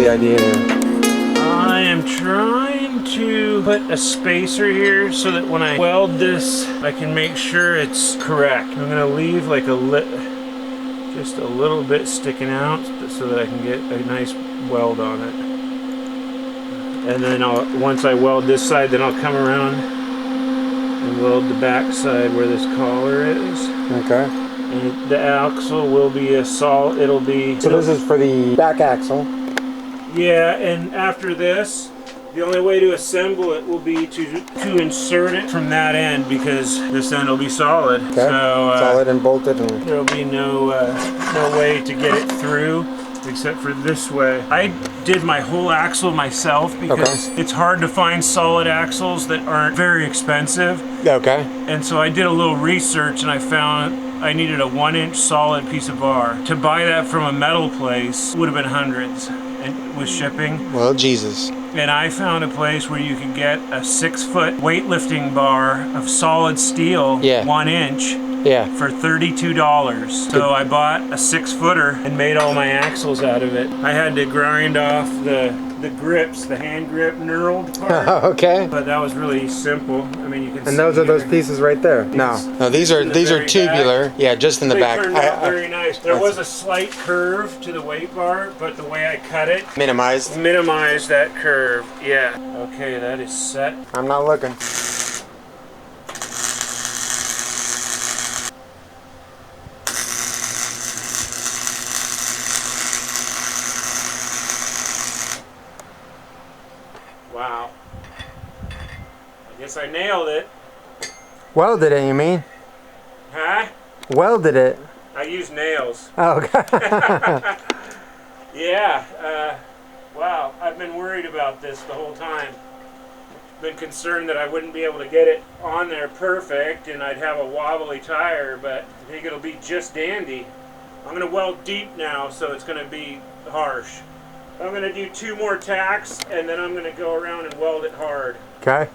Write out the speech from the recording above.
the idea here? I am trying to put a spacer here so that when I weld this, I can make sure it's correct. I'm gonna leave like just a little bit sticking out so that I can get a nice weld on it. And then once I weld this side, then I'll come around and weld the back side where this collar is. Okay. And the axle will be a solid, So this is for the back axle. Yeah, and after this, the only way to assemble it will be to insert it from that end, because this end will be solid. Okay. So, solid and bolted, and there'll be no way to get it through except for this way. I did my whole axle myself because it's hard to find solid axles that aren't very expensive. Okay. And so I did a little research and I found I needed a 1-inch solid piece of bar. To buy that from a metal place would have been hundreds and with shipping. Well, Jesus. And I found a place where you could get a 6-foot weightlifting bar of solid steel, 1 inch, for $32. So I bought a 6-footer and made all my axles out of it. I had to grind off the grips, the hand grip knurled part. Okay. But that was really simple. I mean, you can. And those are those pieces right there. No, these are tubular. Back. Yeah, just in the back. They turned out very nice. There was a slight curve to the weight bar, but the way I cut it minimized that curve. Yeah. Okay, that is set. I'm not looking. Wow. I guess I nailed it. Welded it, you mean? Huh? Welded it. I used nails. Oh, okay. Yeah. Wow. I've been worried about this the whole time. Been concerned that I wouldn't be able to get it on there perfect and I'd have a wobbly tire, but I think it'll be just dandy. I'm going to weld deep now, so it's going to be harsh. I'm going to do 2 more tacks and then I'm going to go around and weld it hard. Okay.